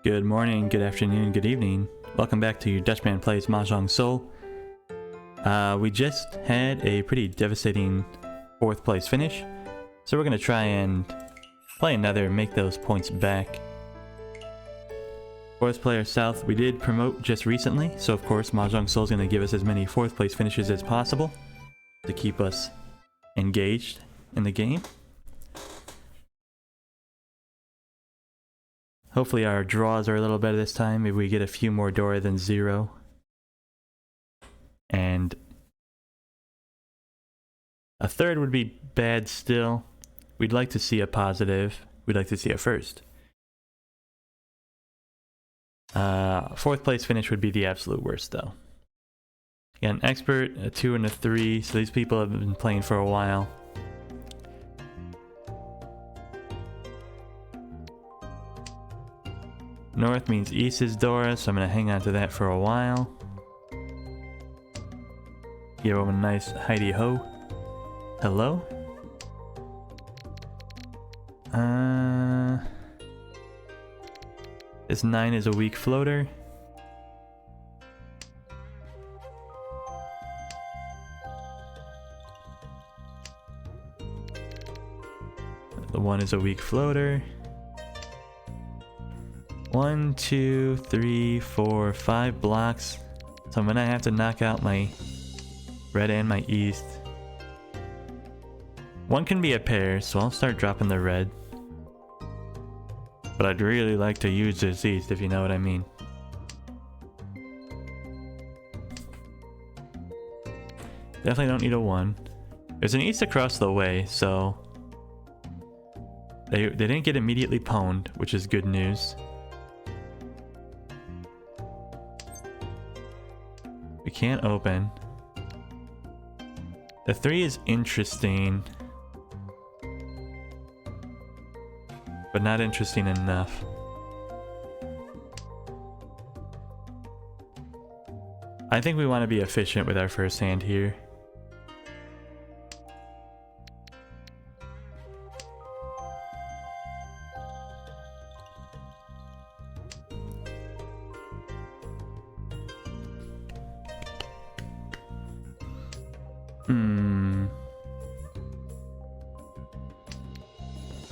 Good morning, good afternoon, good evening. Welcome back to Dutchman Plays Mahjong Soul. We just had a pretty devastating 4th place finish, so we're going to try and play another, make those points back. 4th player South, we did promote just recently, so of course Mahjong Soul is going to give us as many 4th place finishes as possible to keep us engaged in the game. Hopefully our draws are a little better this time. Maybe we get a few more Dora than 0. And a 3rd would be bad still. We'd like to see a positive. We'd like to see a 1st. 4th place finish would be the absolute worst though. Yeah, an expert, a 2 and a 3. So these people have been playing for a while. North means east is Dora, so I'm going to hang on to that for a while. Give him a nice Heidi ho. Hello? This 9 is a weak floater. The 1 is a weak floater. 1, 2, 3, 4, 5 blocks. So I'm gonna have to knock out my red and my east. 1 can be a pair, so I'll start dropping the red. But I'd really like to use this east, if you know what I mean. Definitely don't need a 1. There's an east across the way, so they didn't get immediately pwned, which is good news. We can't open. The 3 is interesting, but not interesting enough. I think we want to be efficient with our first hand here.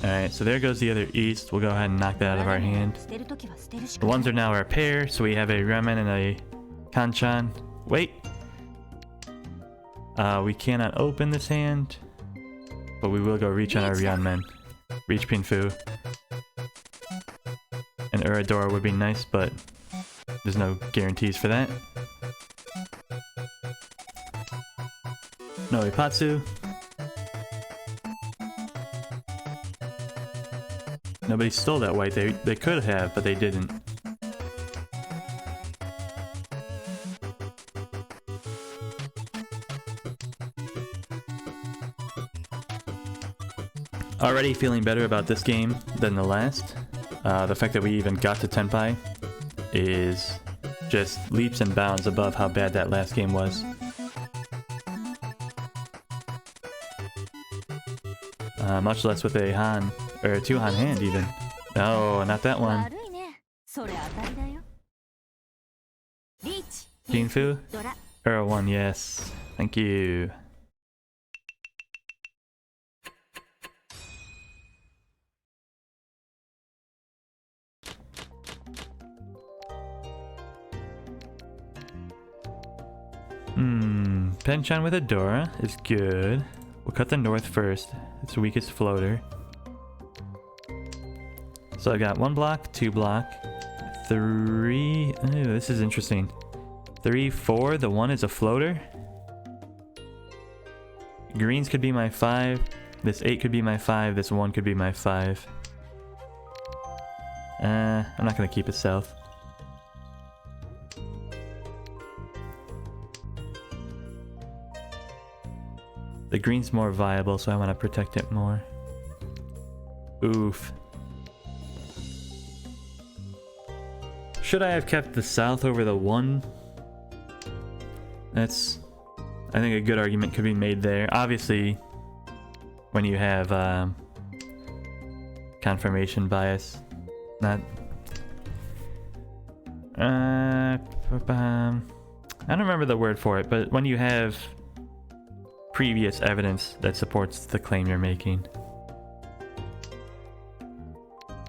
Alright, so there goes the other east. We'll go ahead and knock that out of our hand. The 1s are now our pair, so we have a Ramen and a Kanchan. Wait! We cannot open this hand, but we will go reach on our Ryeonmen. Reach Pinfu. An Uradora would be nice, but there's no guarantees for that. No Ipatsu. Nobody stole that white. They could have, but they didn't. Already feeling better about this game than the last. The fact that we even got to Tenpai is just leaps and bounds above how bad that last game was. Much less with a Han, or a 2 Han hand even. No, not that one. Pinfu? Or a 1, yes. Thank you. Penchan with a Dora is good. We'll cut the north first. It's the weakest floater. So I got 1 block, 2 block, 3... Ooh, this is interesting. 3, 4, the 1 is a floater. Greens could be my 5. This 8 could be my 5. This 1 could be my 5. I'm not gonna keep it south. The green's more viable, so I want to protect it more. Oof. Should I have kept the south over the 1? That's... I think a good argument could be made there. Obviously, when you have confirmation bias, not I don't remember the word for it, but when you have previous evidence that supports the claim you're making.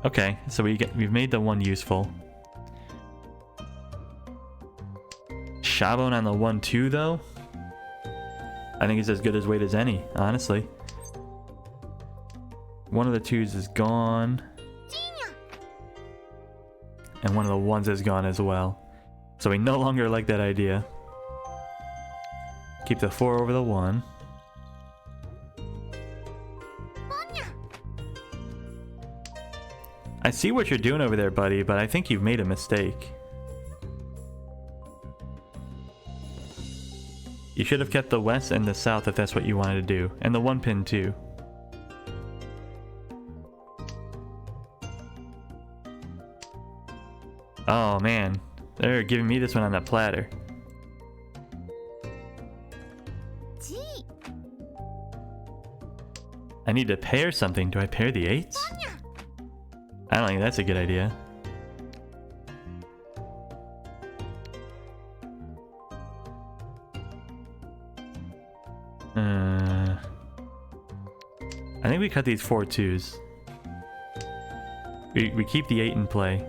Okay, so we've made the one useful. Shabone on the 1-2 though? I think it's as good as weight as any, honestly. One of the 2s is gone. And one of the 1s is gone as well. So we no longer like that idea. Keep the 4 over the 1. I see what you're doing over there, buddy, but I think you've made a mistake. You should have kept the west and the south if that's what you wanted to do. And the 1 pin too. Oh man, they're giving me this one on that platter. I need to pair something. Do I pair the 8s? I don't think that's a good idea. I think we cut these 4 2s. We keep the 8 in play.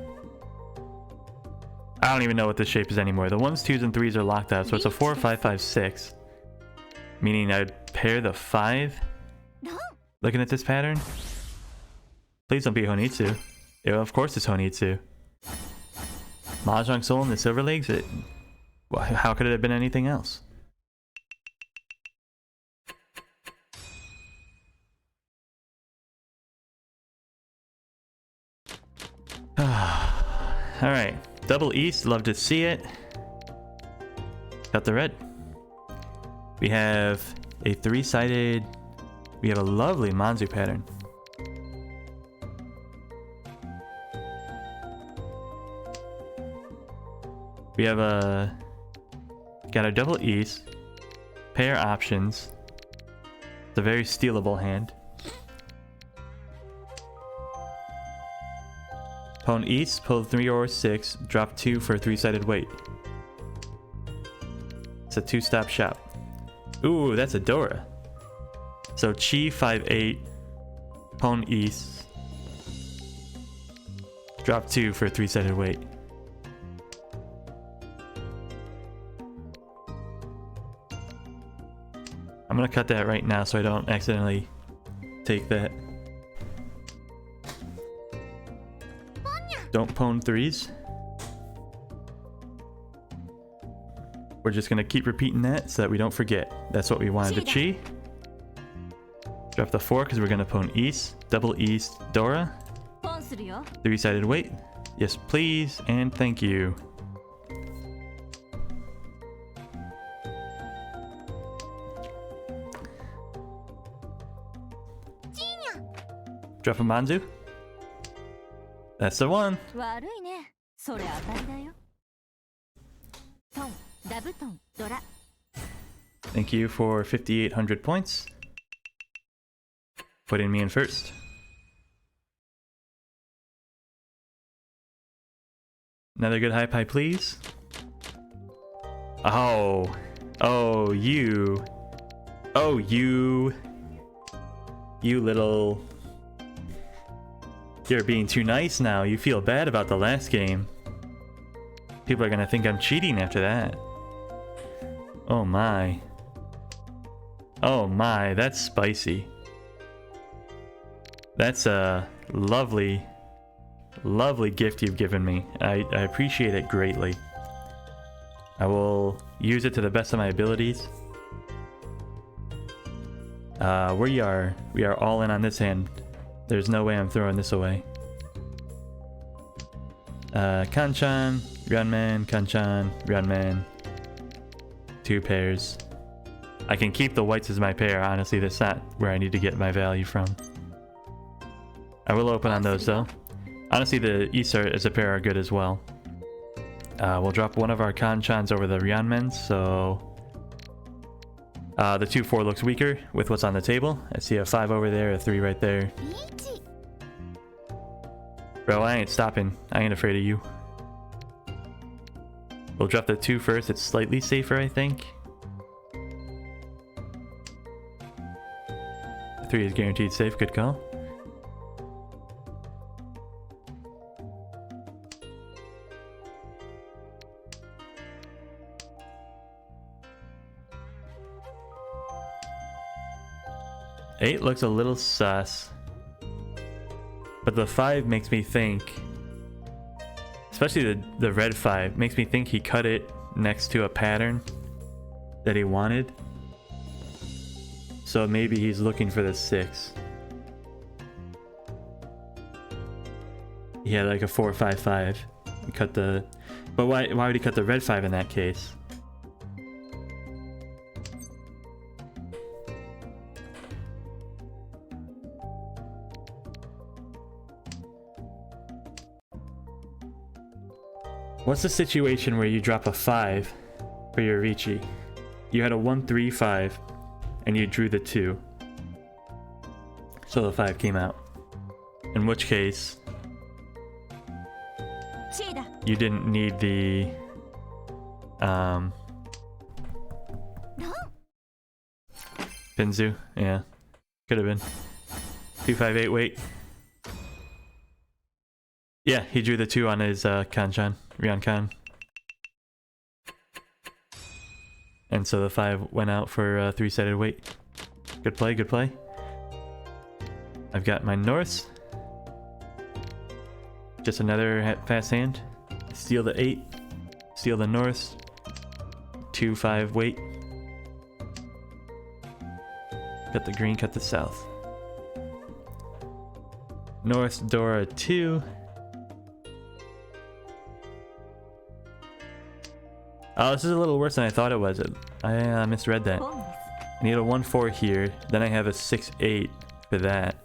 I don't even know what this shape is anymore. The 1s, 2s, and 3s are locked out, so it's a 4, 5, 5, 6. Meaning I'd pair the 5? Looking at this pattern? Please don't be Honitsu. Yeah, of course it's Honitsu. Mahjong Soul and the Silver Legs? How could it have been anything else? Alright. Double East, love to see it. Got the red. We have a 3-sided... We have a lovely Manzu pattern. We have got a double East, pair options. It's a very stealable hand. Pawn East, pull 3 or 6, drop 2 for a 3-sided weight. It's a 2-stop shop. Ooh, that's a Dora. So Chi 5-8, pawn East, drop 2 for a 3-sided weight. I'm gonna cut that right now so I don't accidentally take that. Don't pawn 3s. We're just gonna keep repeating that so that we don't forget. That's what we wanted to Chi. Drop the 4 because we're gonna pawn East. Double East, Dora. 3-sided weight. Yes, please, and thank you. Drop a Manzu. That's the one. Thank you for 5,800 points. Putting me in first. Another good high pie, please. Oh. Oh, you. Oh, you. You little... You're being too nice now. You feel bad about the last game. People are gonna think I'm cheating after that. Oh my. Oh my, that's spicy. That's a lovely, lovely gift you've given me. I appreciate it greatly. I will use it to the best of my abilities. We are all in on this hand. There's no way I'm throwing this away. Kanchan, Ryunman, Kanchan, Ryunman. 2 pairs. I can keep the whites as my pair. Honestly, that's not where I need to get my value from. I will open on those though. Honestly, the Isar as a pair are good as well. We'll drop one of our Kanchans over the Ryunmen, so... the 2-4 looks weaker with what's on the table. I see a 5 over there, a 3 right there. Bro, I ain't stopping. I ain't afraid of you. We'll drop the 2 first. It's slightly safer, I think. The 3 is guaranteed safe. Good call. Eight looks a little sus. But the 5 makes me think, especially the red 5, makes me think he cut it next to a pattern that he wanted. So maybe he's looking for the 6. He had like a 4, 5, 5. He cut the... But why would he cut the red 5 in that case? What's the situation where you drop a 5 for your Ricci? You had a 1, 3, 5, and you drew the 2. So the 5 came out. In which case, you didn't need the... Pinzu? Yeah. Could have been. 2, 5, 8, wait. Yeah, he drew the 2 on his Kanchan, Ryan-kan. And so the 5 went out for 3-sided weight. Good play, good play. I've got my Norths. Just another fast hand. Steal the 8. Steal the Norths. 2, 5 weight. Cut the green, cut the south. North, Dora 2. Oh, this is a little worse than I thought it was. I misread that. I need a 1-4 here. Then I have a 6-8 for that.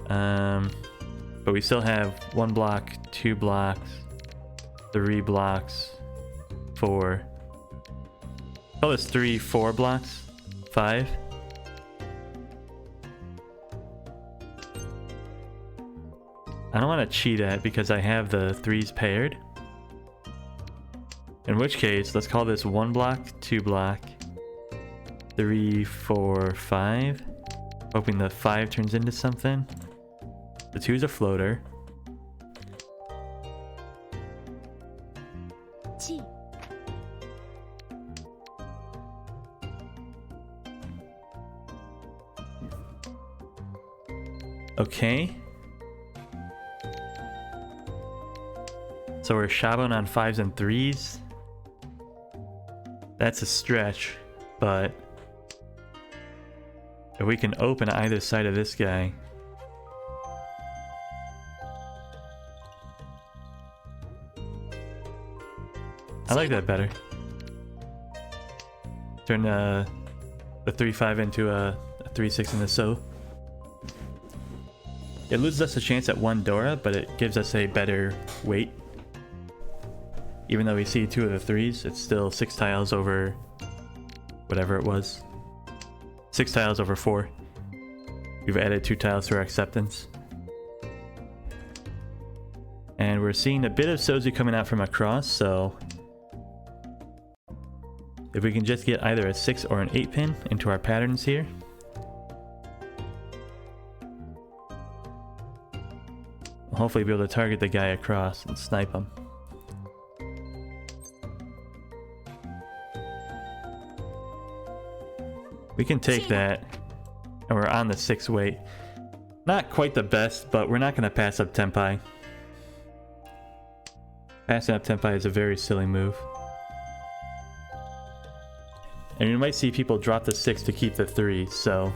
But we still have 1 block, 2 blocks, 3 blocks, 4. Oh, it's 3, 4 blocks, 5. I don't want to cheat at because I have the 3s paired. In which case, let's call this 1 block, 2 block, 3, 4, 5. Hoping the 5 turns into something. The 2 is a floater. Okay. So we're Shabon on 5s and 3s. That's a stretch, but if we can open either side of this guy. I like that better. Turn the 3-5 into a 3-6 in the so. It loses us a chance at 1 Dora, but it gives us a better weight. Even though we see 2 of the 3s, it's still 6 tiles over whatever it was. 6 tiles over 4. We've added 2 tiles to our acceptance. And we're seeing a bit of Sozu coming out from across, so if we can just get either a 6 or an 8 pin into our patterns here. We'll hopefully be able to target the guy across and snipe him. We can take that, and we're on the 6 weight. Not quite the best, but we're not going to pass up Tenpai. Passing up Tenpai is a very silly move. And you might see people drop the 6 to keep the 3, so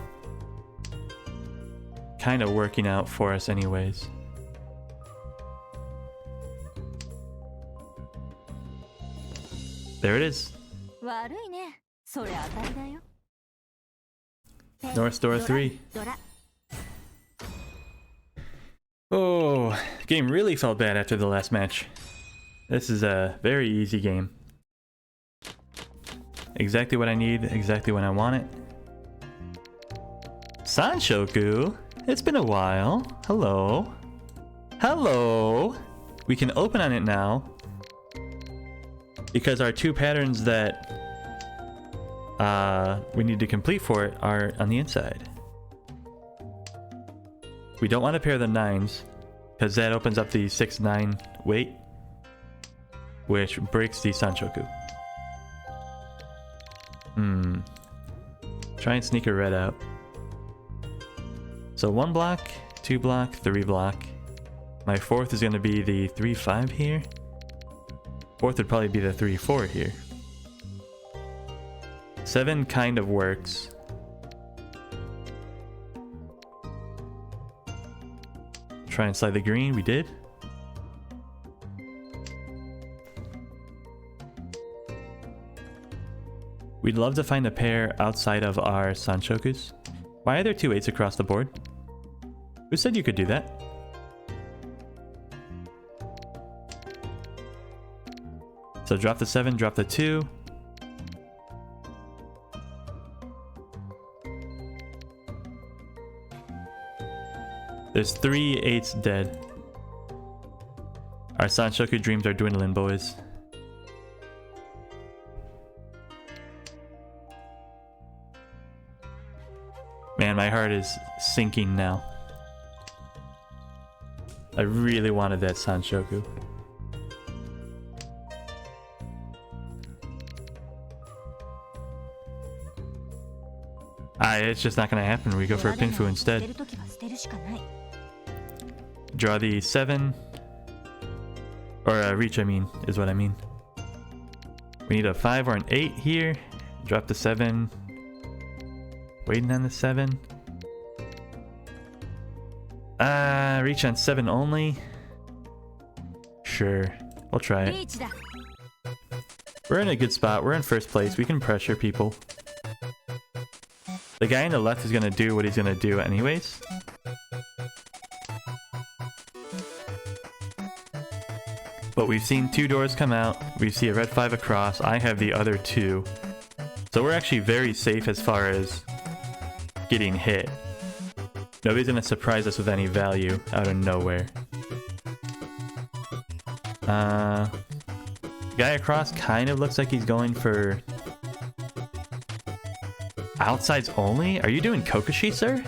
kind of working out for us anyways. There it is. North Dora 3. Oh, game really felt bad after the last match. This is a very easy game. Exactly what I need, exactly when I want it. Sanshoku, it's been a while. Hello. Hello. We can open on it now. because our two patterns that we need to complete for it are on the inside. We don't want to pair the 9s because that opens up the 6-9 weight, which breaks the Sanchoku. Try and sneak a red out. So 1 block, 2 block, 3 block. My 4th is going to be the 3-5 here. 4th would probably be the 3-4 here. 7 kind of works. Try and slide the green, we did. We'd love to find a pair outside of our Sanchokus. Why are there 2 8s across the board? Who said you could do that? So drop the 7, drop the 2. There's 3 8s dead. Our Sanchoku dreams are dwindling, boys. Man, my heart is sinking now. I really wanted that Sanchoku. It's just not gonna happen. We go for a Pinfu instead. Draw the 7. Or reach, I mean, is what I mean. We need a 5 or an 8 here. Drop the 7. Waiting on the 7. Reach on 7 only. Sure, we'll try it. We're in a good spot. We're in first place. We can pressure people. The guy on the left is going to do what he's going to do anyways. But we've seen 2 doors come out. We see a red 5 across. I have the other 2. So we're actually very safe as far as getting hit. Nobody's going to surprise us with any value out of nowhere. The guy across kind of looks like he's going for outsides only? Are you doing Kokoshi, sir?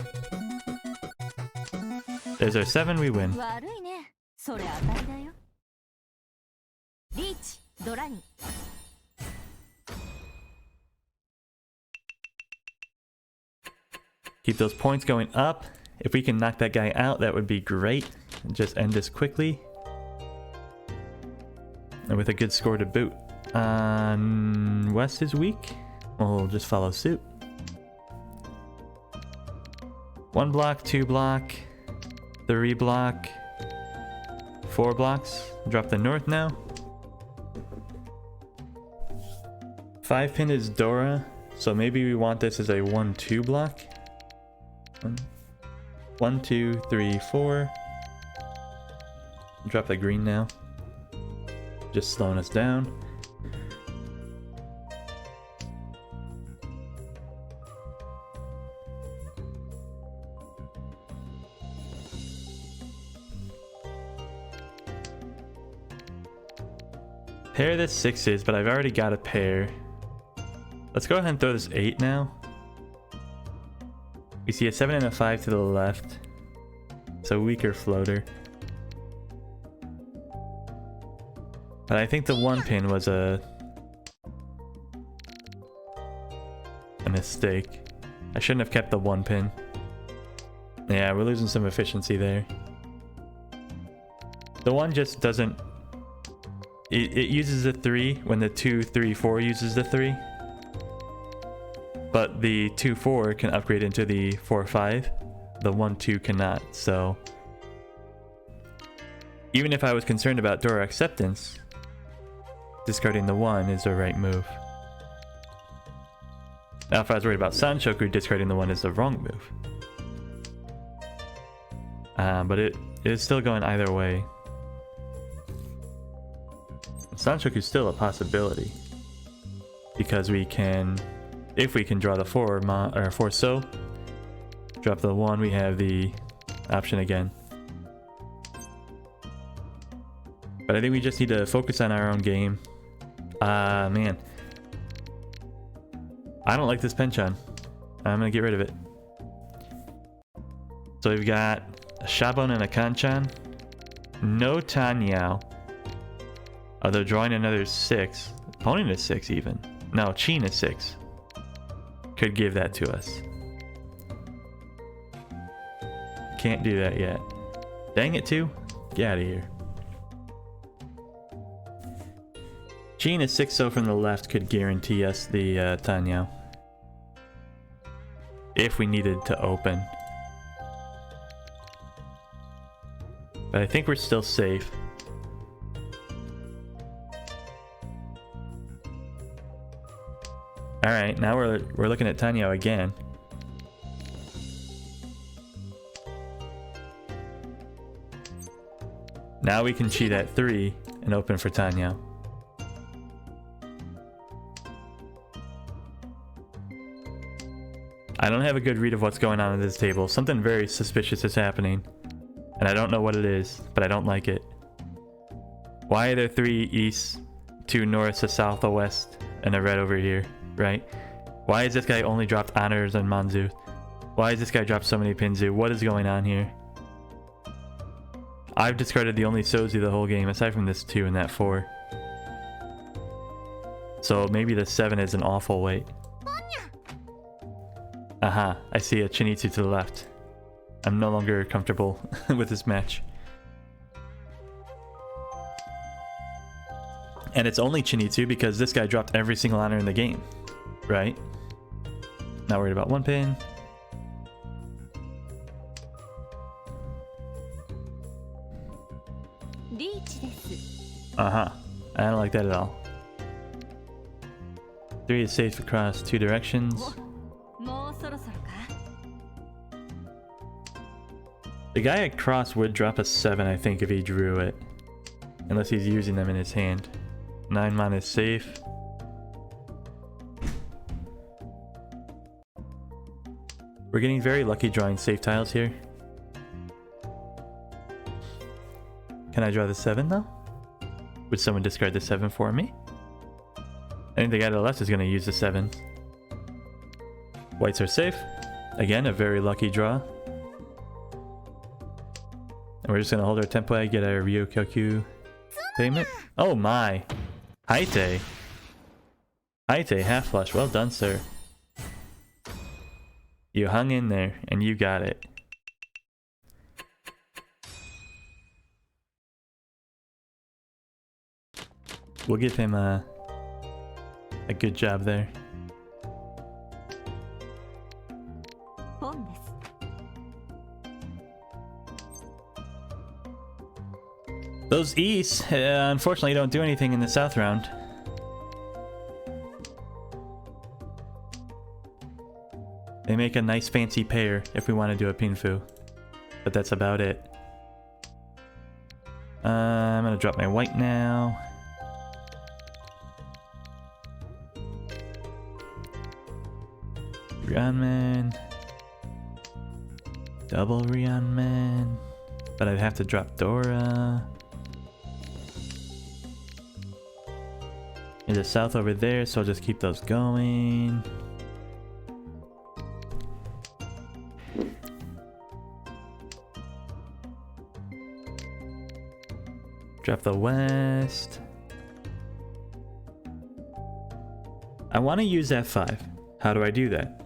There's our 7, we win. Keep those points going up. If we can knock that guy out, that would be great. And just end this quickly. And with a good score to boot. West is weak. We'll just follow suit. 1 block, 2 block, 3 block, 4 blocks. Drop the north now. 5 pin is Dora, so maybe we want this as a 1-2 block. 1, 2, 3, 4. Drop the green now. Just slowing us down. Pair the 6s, but I've already got a pair. Let's go ahead and throw this 8 now. We see a 7 and a 5 to the left. It's a weaker floater. But I think the 1 pin was a mistake. I shouldn't have kept the 1 pin. Yeah, we're losing some efficiency there. The 1 just doesn't... It uses the 3 when the 2, 3, 4 uses the 3. But the 2, 4 can upgrade into the 4, 5. The 1, 2 cannot, so... Even if I was concerned about Dora acceptance, discarding the 1 is the right move. Now if I was worried about Sanchoku, discarding the 1 is the wrong move. But it is still going either way. Sanchoku is still a possibility. Because we can... If we can draw the 4 so, drop the 1, we have the option again. But I think we just need to focus on our own game. Man. I don't like this penchant. I'm gonna get rid of it. So we've got a Shabon and a Kanchan. No Tanyao. Oh, they're drawing another 6. Opponent is 6 even. No, Qin is 6. Could give that to us. Can't do that yet. Dang it too. Get out of here. Qin is 6, so from the left could guarantee us the Tanyao. If we needed to open. But I think we're still safe. Alright, now we're looking at Tanyao again. Now we can cheat at 3 and open for Tanyao. I don't have a good read of what's going on at this table. Something very suspicious is happening. And I don't know what it is, but I don't like it. Why are there 3 east, 2 north, a south, a west, and a red over here, right? Why is this guy only dropped honors and Manzu? Why has this guy dropped so many Pinzu? What is going on here? I've discarded the only Sozu the whole game, aside from this 2 and that 4. So maybe the 7 is an awful weight. Aha, I see a Chinitsu to the left. I'm no longer comfortable with this match. And it's only Chinitsu because this guy dropped every single honor in the game, right? Not worried about 1 pin. Uh-huh. I don't like that at all. 3 is safe across 2 directions. The guy across would drop a 7, I think, if he drew it. Unless he's using them in his hand. 9 mana is safe. We're getting very lucky drawing safe tiles here. Can I draw the 7 though? Would someone discard the 7 for me? I think the guy to the left is going to use the 7. Whites are safe. Again, a very lucky draw. And we're just going to hold our tempo, get our Ryokyoku payment. Oh my! Haite! Haite, half flush. Well done, sir. You hung in there, and you got it. We'll give him a good job there. Those East, unfortunately, don't do anything in the South round. They make a nice fancy pair if we want to do a Pinfu. But that's about it. I'm gonna drop my white now. Ryanman. Double Ryanman. But I'd have to drop Dora. There's a south over there, so I'll just keep those going. Drop the west. I want to use F5. How do I do that?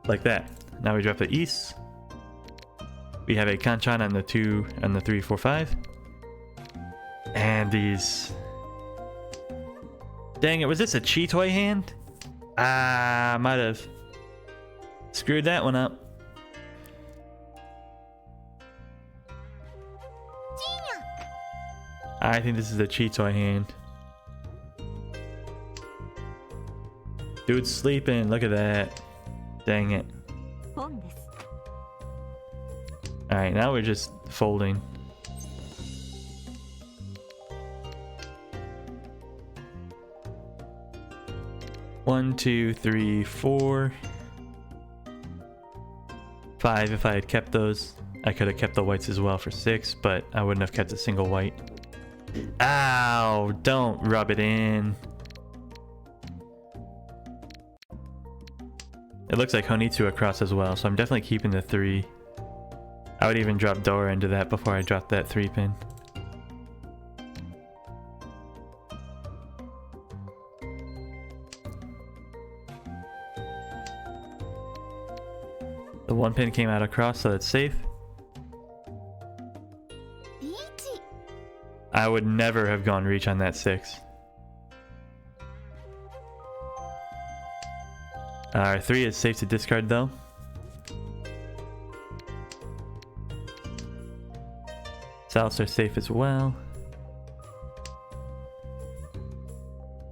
Like that. Now we drop the east. We have a Kanchan on the 2 and the 3, 4, 5. And these. Dang it, was this a Chitoy hand? Ah, might have screwed that one up. I think this is a Chitoy hand. Dude's sleeping, look at that. Dang it. Alright, now we're just folding. One, 2, 3, 4, 5 if I had kept those. I could have kept the whites as well for 6, but I wouldn't have kept a single white. Ow! Don't rub it in. It looks like Honitsu across as well, so I'm definitely keeping the 3. I would even drop Dora into that before I drop that 3 pin. The 1 pin came out across, so that's safe. I would never have gone reach on that 6. Our 3 is safe to discard though. Souths are safe as well.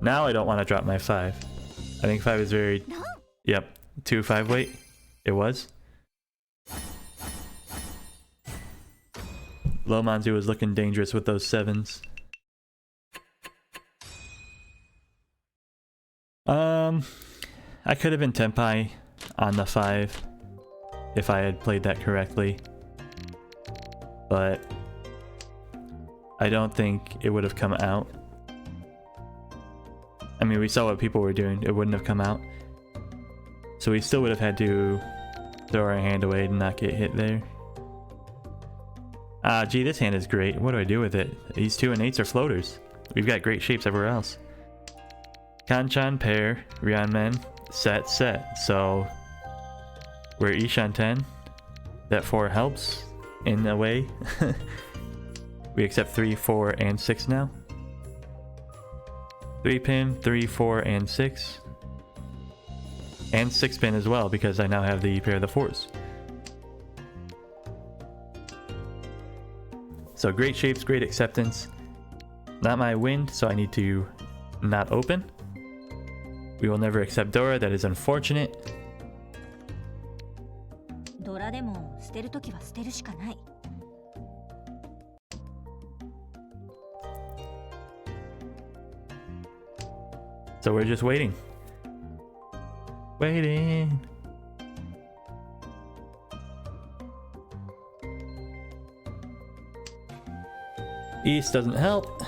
Now I don't want to drop my 5. I think 5 is very... Yep, 2 5 weight. It was. Low Manzu was looking dangerous with those 7s. I could have been Tenpai on the 5 if I had played that correctly, but I don't think it would have come out. I mean, we saw what people were doing. It wouldn't have come out. So we still would have had to throw our hand away and not get hit there. Ah, gee, this hand is great. What do I do with it? These 2 and 8s are floaters. We've got great shapes everywhere else. Kanchan, pair, Ryanmen, set, set. So we're Ishan 10. That 4 helps in a way. We accept 3, 4, and 6 now. 3 pin, 3, 4, and 6. And 6 pin as well, because I now have the pair of the 4s. So great shapes, great acceptance. Not my wind, so I need to not open. We will never accept Dora, that is unfortunate. So we're just waiting. Waiting. East doesn't help.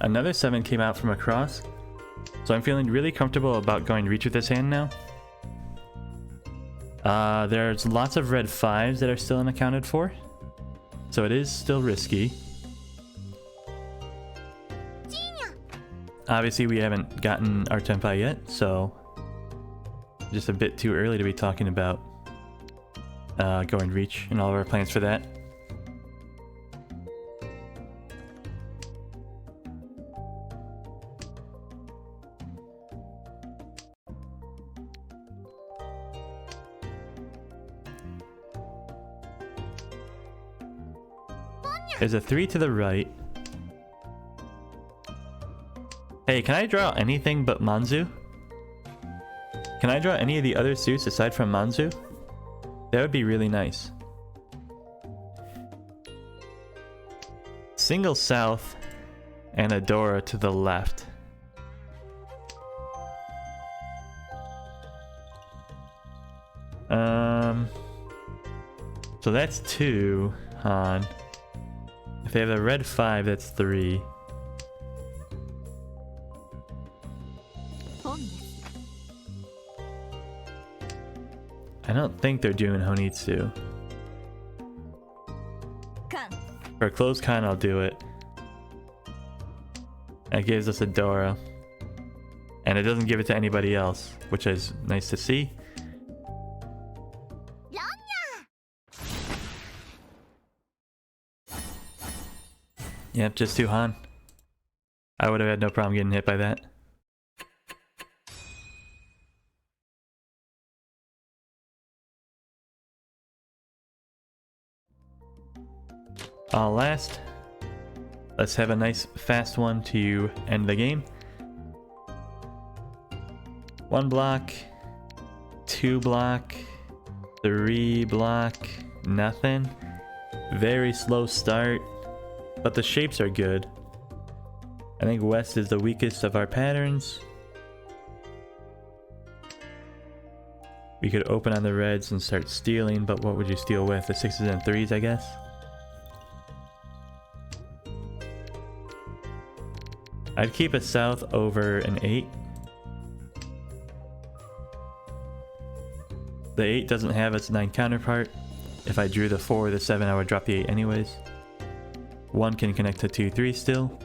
Another 7 came out from across, so I'm feeling really comfortable about going reach with this hand now. There's lots of red 5s that are still unaccounted for, so it is still risky. Obviously we haven't gotten our Tenpai yet, so just a bit too early to be talking about going reach and all of our plans for that. There's a 3 to the right. Hey, can I draw anything but Manzu? Can I draw any of the other suits aside from Manzu? That would be really nice. Single south and a Dora to the left. So that's 2 on. If they have a red 5, that's 3. I don't think they're doing Honitsu. For a close con, I'll do it. That gives us a Dora. And it doesn't give it to anybody else, which is nice to see. Yep, just 2 Han. I would have had no problem getting hit by that. Last, let's have a nice fast one to end the game. 1 block, 2 block, 3 block, nothing. Very slow start, but the shapes are good. I think west is the weakest of our patterns. We could open on the reds and start stealing, but what would you steal with? The 6s and 3s, I guess? I'd keep a south over an 8. The 8 doesn't have its 9 counterpart. If I drew the 4 or the 7, I would drop the 8 anyways. 1 can connect to 2, 3 still.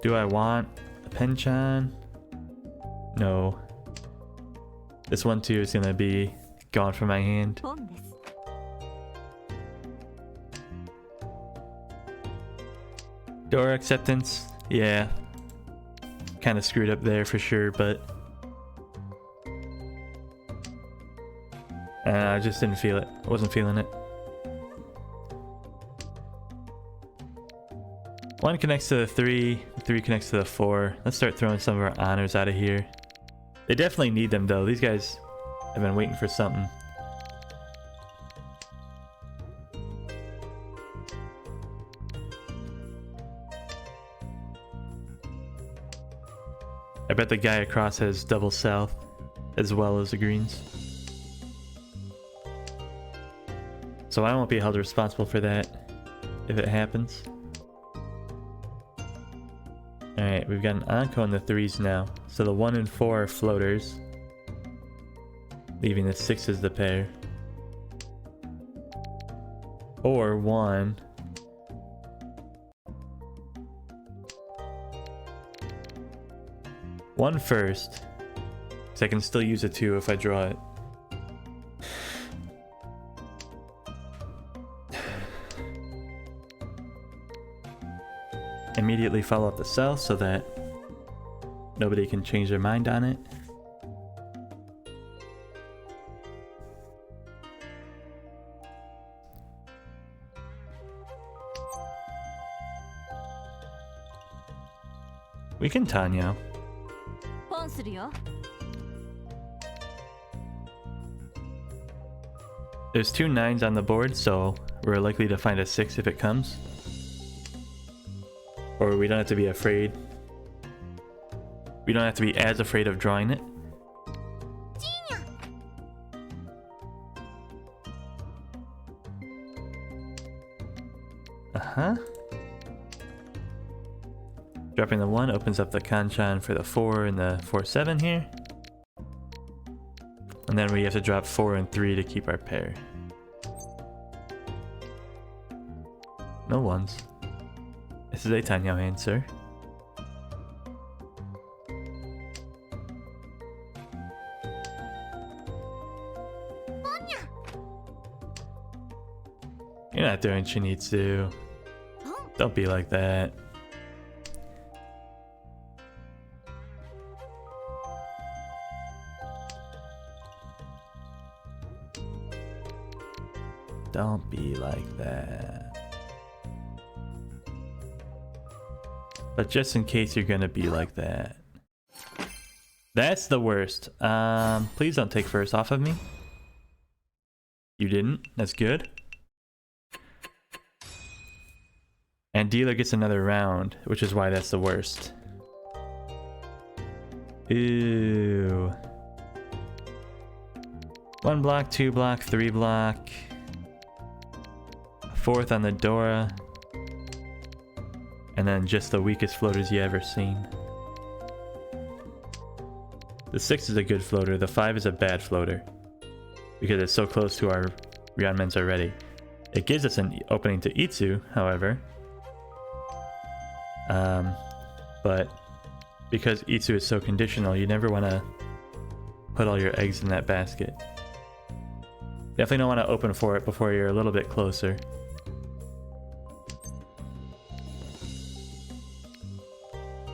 Do I want a penchant? No. This 1-2 is gonna be gone from my hand. Door acceptance, yeah. Kind of screwed up there for sure, but I just didn't feel it. I wasn't feeling it. 1 connects to the 3, 3 connects to the 4. Let's start throwing some of our honors out of here. They definitely need them though. These guys have been waiting for something. I bet the guy across has double south as well as the greens. So I won't be held responsible for that if it happens. Alright, we've got an Anko on the 3s now. So the 1 and 4 are floaters, leaving the 6 as the pair. Or 1. One first, because I can still use a 2 if I draw it. Immediately follow up the south so that nobody can change their mind on it. We can Tanyo. There's 2 9s on the board, so we're likely to find a 6 if it comes. Or we don't have to be afraid. We don't have to be as afraid of drawing it. Dropping the 1 opens up the Kanchan for the 4 and the 4-7 here. And then we have to drop 4 and 3 to keep our pair. No 1s. This is a Tanyo hand, sir. You're not doing Chinitsu. Don't be like that. Don't be like that. But just in case you're gonna be like that. That's the worst. Please don't take first off of me. You didn't. That's good. And dealer gets another round, which is why that's the worst. Ew. 1 block, 2 block, 3 block. 4th on the Dora. And then just the weakest floaters you ever seen. The 6 is a good floater, the 5 is a bad floater. Because it's so close to our Ryanmens already. It gives us an opening to Itsu, however. But because Itsu is so conditional, you never want to put all your eggs in that basket. Definitely don't want to open for it before you're a little bit closer.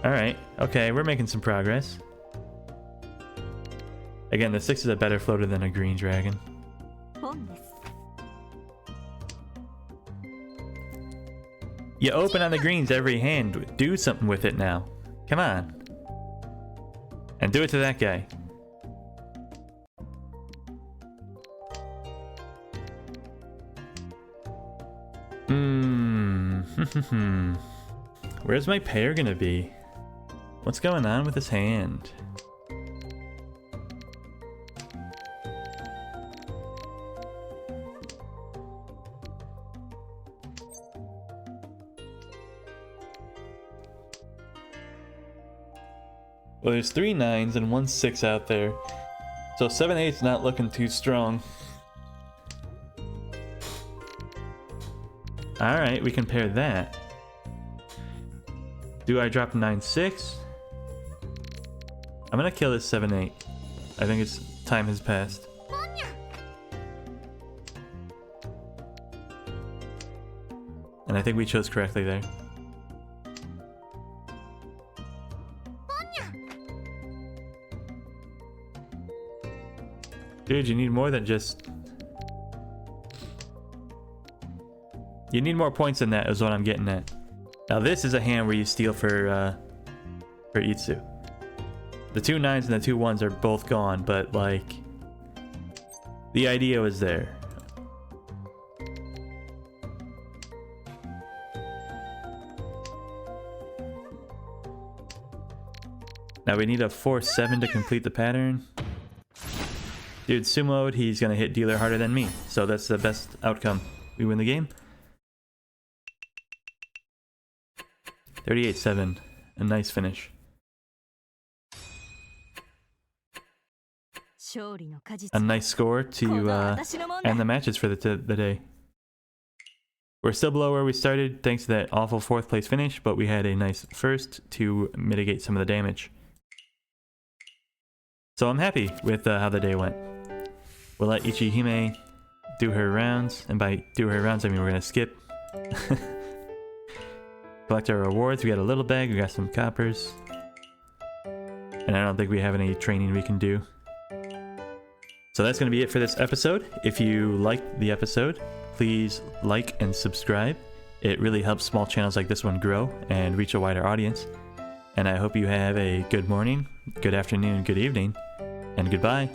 Alright, okay, we're making some progress. Again, the 6 is a better floater than a green dragon. You open on the greens every hand. Do something with it now. Come on. And do it to that guy. Where's my pair gonna be? What's going on with his hand? Well, there's 3 9s and 1 6 out there. So 7 8's not looking too strong. Alright, we can pair that. Do I drop 9 6? I'm gonna kill this 7 8. I think it's time has passed. And I think we chose correctly there. Dude, you need more than just... You need more points than that is what I'm getting at. Now this is a hand where you steal for Itsu. The 2 9s and the 2 1s are both gone, but like... The idea was there. Now we need a 4-7 to complete the pattern. Dude, sumoed, he's gonna hit dealer harder than me, so that's the best outcome. We win the game. 38-7, a nice finish. A nice score to end the matches for the day. We're still below where we started thanks to that awful 4th place finish, but we had a nice first to mitigate some of the damage. So I'm happy with how the day went. We'll let Ichihime do her rounds, and by do her rounds I mean we're gonna skip. Collect our rewards. We got a little bag, we got some coppers. And I don't think we have any training we can do. So that's gonna be it for this episode. If you liked the episode, please like and subscribe. It really helps small channels like this one grow and reach a wider audience. And I hope you have a good morning, good afternoon, good evening, and goodbye.